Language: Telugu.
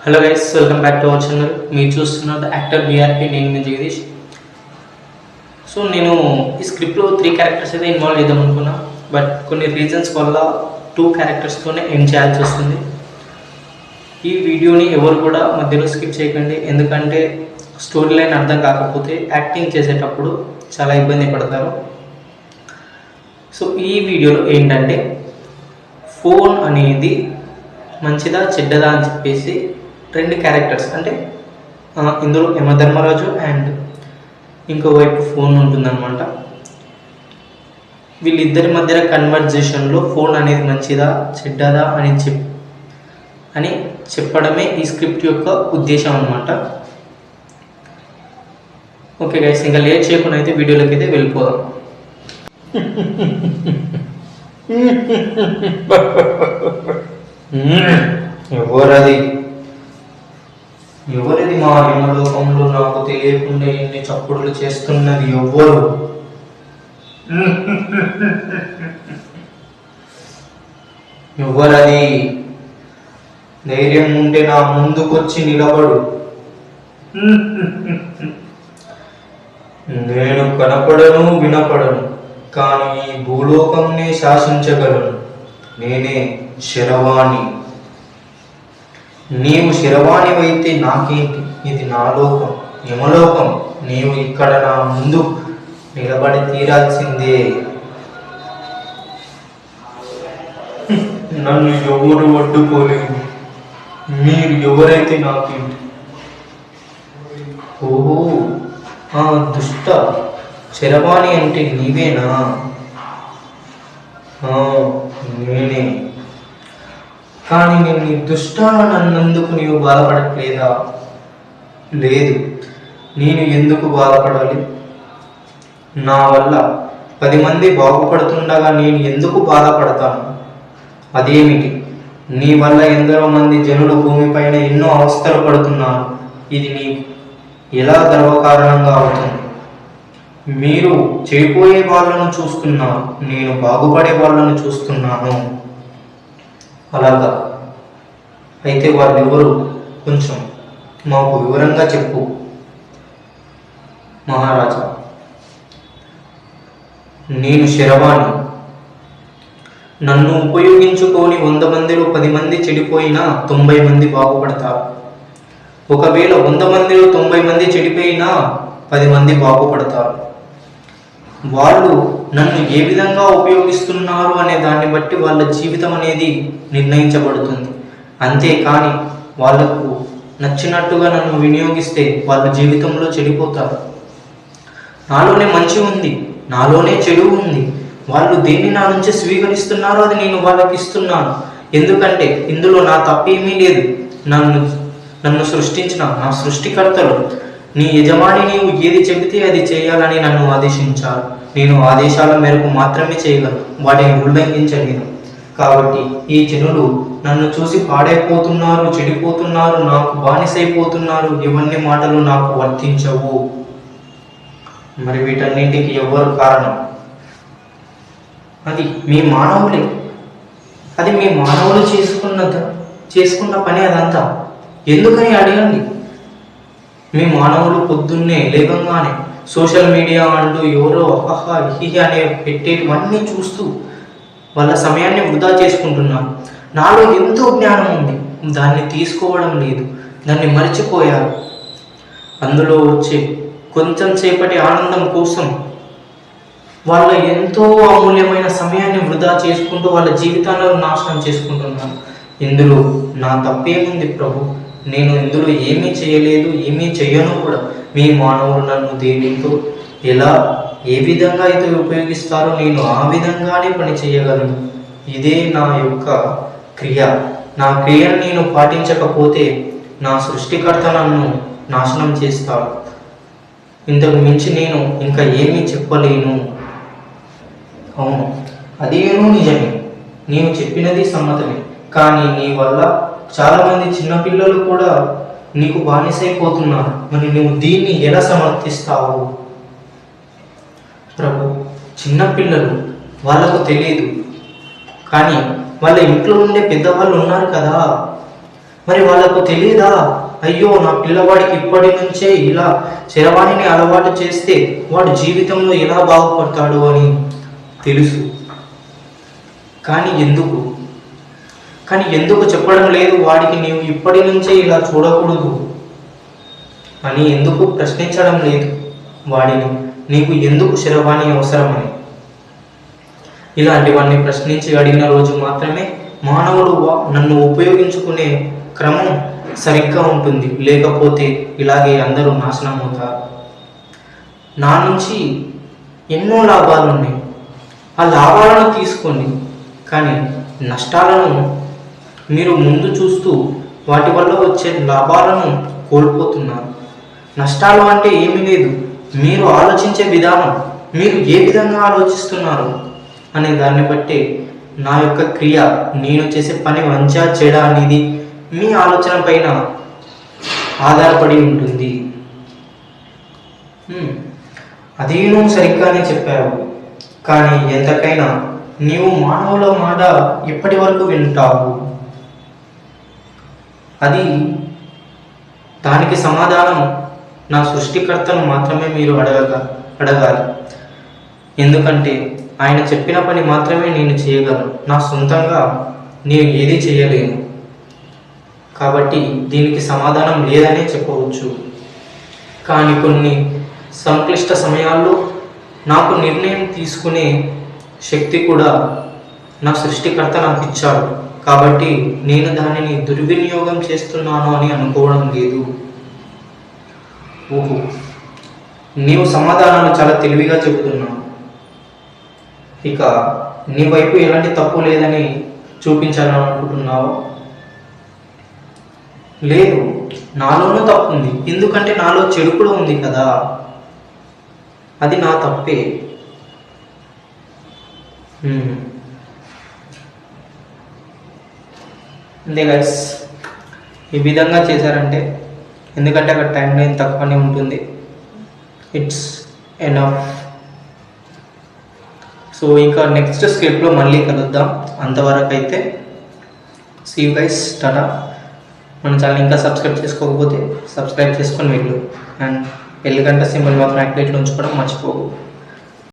Hello guys, welcome back to our channel. మీరు చూస్తున్నారు యాక్టర్ బీఆర్పీ. నేను మీ జగదీష్. సో నేను ఈ స్క్రిప్ట్లో 3 క్యారెక్టర్స్ అయితే ఇన్వాల్వ్ చేద్దాం అనుకున్నా, బట్ కొన్ని రీజన్స్ వల్ల 2 క్యారెక్టర్స్తోనే ఎండ్ చేయాల్సి వస్తుంది. ఈ వీడియోని ఎవరు కూడా మధ్యలో స్కిప్ చేయకండి, ఎందుకంటే స్టోరీ లైన్ అర్థం కాకపోతే యాక్టింగ్ చేసేటప్పుడు చాలా ఇబ్బంది పడతారు. సో ఈ వీడియోలో ఏంటంటే, ఫోన్ అనేది మంచిదా చెడ్డదా అని చెప్పేసి 2 క్యారెక్టర్స్, అంటే ఇందులో యమధర్మరాజు అండ్ ఇంకోవైపు ఫోన్ ఉంటుందన్నమాట. వీళ్ళిద్దరి మధ్య కన్వర్జేషన్లో ఫోన్ అనేది మంచిదా చెడ్డదా అని చెప్పడమే ఈ స్క్రిప్ట్ యొక్క ఉద్దేశం అన్నమాట. ఓకే గైస్, ఇంకా లేట్ చేయకుండా అయితే వీడియోలోకి అయితే వెళ్ళిపోదాం. ఎవరిది మా యమలోకంలో నాకు తెలియకుండా ఎన్ని చప్పుడులు చేస్తున్నది ఎవ్వరు? ఎవరది? ధైర్యం ఉంటే నా ముందుకొచ్చి నిలబడు. నేను కనపడను వినపడను, కానీ ఈ భూలోకంనే శాసించగలను. నేనే శరవాణి. నీవు శరవాణివైతే నాకేంటి? ఇది నా లోకం, యమలోకం. నీవు ఇక్కడ నా ముందు నిలబడి తీరాల్సిందే. నన్ను ఎవరు అడ్డుకోలేదు. మీరు ఎవరైతే నాకేంటి? ఓహో, ఆ దుష్ట శరవాణి అంటే నీవేనా? నేనే. కానీ నేను నీ దుష్టానందుకు నీవు బాధపడట్లేదా? లేదు. నేను ఎందుకు బాధపడాలి? నా వల్ల 10 మంది బాగుపడుతుండగా నేను ఎందుకు బాధపడతాను? అదేమిటి? నీ వల్ల ఎందరో మంది జనులు భూమిపైన ఎన్నో అవస్థలు పడుతున్నారు. ఇది నీకు ఎలా గర్వకారణంగా అవుతుంది? మీరు చెడిపోయే వాళ్ళను చూస్తున్నారు, నేను బాగుపడే వాళ్ళను చూస్తున్నాను. అలాగా? అయితే వాళ్ళెవరు? కొంచెం మాకు వివరంగా చెప్పు మహారాజా. నేను శరవాణి. నన్ను ఉపయోగించుకొని 100 మందిలో 10 మంది చెడిపోయినా 90 మంది బాగుపడతారు. ఒకవేళ 100 మందిలో 90 మంది చెడిపోయినా 10 మంది బాగుపడతారు. వాళ్ళు నన్ను ఏ విధంగా ఉపయోగిస్తున్నారు అనే దాన్ని బట్టి వాళ్ళ జీవితం అనేది నిర్ణయించబడుతుంది. అంతేకాని వాళ్ళకు నచ్చినట్టుగా నన్ను వినియోగిస్తే వాళ్ళ జీవితంలో చెడిపోతారు. నాలోనే మంచి ఉంది, నాలోనే చెడు ఉంది. వాళ్ళు దేన్ని నా నుంచి స్వీకరిస్తున్నారో అది నేను వాళ్ళకి ఇస్తున్నాను. ఎందుకంటే ఇందులో నా తప్పేమీ లేదు. నన్ను సృష్టించిన నా సృష్టికర్తలు, నీ యజమాని నీవు ఏది చెబితే అది చేయాలని నన్ను ఆదేశించారు. నేను ఆదేశాల మేరకు మాత్రమే చేయగలను, వాటిని ఉల్లంఘించలేను. కాబట్టి ఈ జనులు నన్ను చూసి పాడైపోతున్నారు, చెడిపోతున్నారు, నాకు బానిసైపోతున్నారు. ఇవన్నీ మాటలు నాకు వర్తించవు. మరి వీటన్నింటికి ఎవరు కారణం? అది మీ మానవులే. అది మీ మానవులు చేసుకున్న పని అదంతా. ఎందుకని అడగండి. మీ మానవులు పొద్దున్నే లేవగానే సోషల్ మీడియా అంటూ ఎవరో అహహా హిహి అనే పెట్టేటివన్నీ చూస్తూ వాళ్ళ సమయాన్ని వృధా చేసుకుంటున్నారు. నాలో ఎంతో జ్ఞానం ఉంది, దాన్ని తీసుకోవడం లేదు, దాన్ని మర్చిపోయారు. అందులో వచ్చే కొంచెం సేపటి ఆనందం కోసం వాళ్ళ ఎంతో అమూల్యమైన సమయాన్ని వృధా చేసుకుంటూ వాళ్ళ జీవితాలను నాశనం చేసుకుంటున్నారు. ఇందులో నా తప్పేముంది ప్రభు? నేను ఇందులో ఏమీ చేయలేదు, ఏమీ చేయను కూడా. మీ మానవులు నన్ను దేనితో ఎలా ఏ విధంగా అయితే ఉపయోగిస్తారో నేను ఆ విధంగానే పని చేయగలను. ఇదే నా యొక్క క్రియ. నా క్రియను నేను పాటించకపోతే నా సృష్టికర్త నన్ను నాశనం చేస్తాడు. ఇంతకు మించి నేను ఇంకా ఏమీ చెప్పలేను. అవును, అదేనూ నిజమే. నీవు చెప్పినది సమ్మతమే. కానీ నీ వల్ల చాలామంది చిన్నపిల్లలు కూడా నీకు బానిసైపోతున్నారు. మరి నువ్వు దీన్ని ఎలా సమర్థిస్తావు? ప్రభు, చిన్నపిల్లలు, వాళ్ళకు తెలియదు. కానీ వాళ్ళ ఇంట్లో ఉండే పెద్దవాళ్ళు ఉన్నారు కదా, మరి వాళ్ళకు తెలియదా, అయ్యో నా పిల్లవాడికి ఇప్పటి నుంచే ఇలా శరవాణిని అలవాటు చేస్తే వాడు జీవితంలో ఎలా బాగుపడతాడు అని తెలుసు. కానీ ఎందుకు చెప్పడం లేదు వాడికి, నీవు ఇప్పటి నుంచే ఇలా చూడకూడదు అని ఎందుకు ప్రశ్నించడం లేదు వాడిని, నీకు ఎందుకు శరవాణి అవసరమని? ఇలాంటివన్నీ ప్రశ్నించి అడిగిన రోజు మాత్రమే మానవుడు నన్ను ఉపయోగించుకునే క్రమం సరిగ్గా ఉంటుంది, లేకపోతే ఇలాగే అందరూ నాశనం అవుతారు. నా నుంచి ఎన్నో లాభాలు ఉన్నాయి, ఆ లాభాలను తీసుకోండి, కానీ నష్టాలను మీరు ముందు చూస్తూ వాటి వల్ల వచ్చే లాభాలను కోల్పోతున్నారు. నష్టాలు అంటే ఏమీ లేదు, మీరు ఆలోచించే విధానం, మీరు ఏ విధంగా ఆలోచిస్తున్నారు అనే దాన్ని బట్టి నా యొక్క క్రియ, నేను చేసే పని మంచిగా చెడా అనేది మీ ఆలోచన పైన ఆధారపడి ఉంటుంది. అది నువ్వు సరిగ్గానే చెప్పావు, కానీ ఎంతకైనా నీవు మానవుల మాట ఎప్పటి వరకు వింటావు? దానికి సమాధానం నా సృష్టికర్తను మాత్రమే మీరు అడగాలి. ఎందుకంటే ఆయన చెప్పిన పని మాత్రమే నేను చేయగలను, నా సొంతంగా నేను ఏది చేయలేను. కాబట్టి దీనికి సమాధానం లేదనే చెప్పవచ్చు. కానీ కొన్ని సంక్లిష్ట సమయాల్లో నాకు నిర్ణయం తీసుకునే శక్తి కూడా నా సృష్టికర్త నాకు ఇచ్చాడు. కాబట్టి నేను దానిని దుర్వినియోగం చేస్తున్నాను అని అనుకోవడం లేదు. ఓహో, నీవు సమాధానాలు చాలా తెలివిగా చెబుతున్నావు. ఇక నీ వైపు ఎలాంటి తప్పు లేదని చూపించాలని అనుకుంటున్నావు? లేదు, నాలోనూ తప్పు ఉంది, ఎందుకంటే నాలో చెడు కూడా ఉంది కదా, అది నా తప్పే. అంతే గైస్, ఈ విధంగా చేశారంటే, ఎందుకంటే అక్కడ టైం లైన్ తక్కువనే ఉంటుంది, ఇట్స్ ఎనఫ్. సో ఇంకా నెక్స్ట్ స్క్రిప్ట్లో మళ్ళీ కలుద్దాం. అంతవరకు అయితే సీ యు గైస్, టాటా. మన ఛానల్ ఇంకా సబ్స్క్రైబ్ చేసుకోకపోతే సబ్స్క్రైబ్ చేసుకొని వెళ్ళు, అండ్ బెల్ గంట సింబల్ మాత్రం యాక్టివేట్లో ఉంచుకోవడం మర్చిపోకు.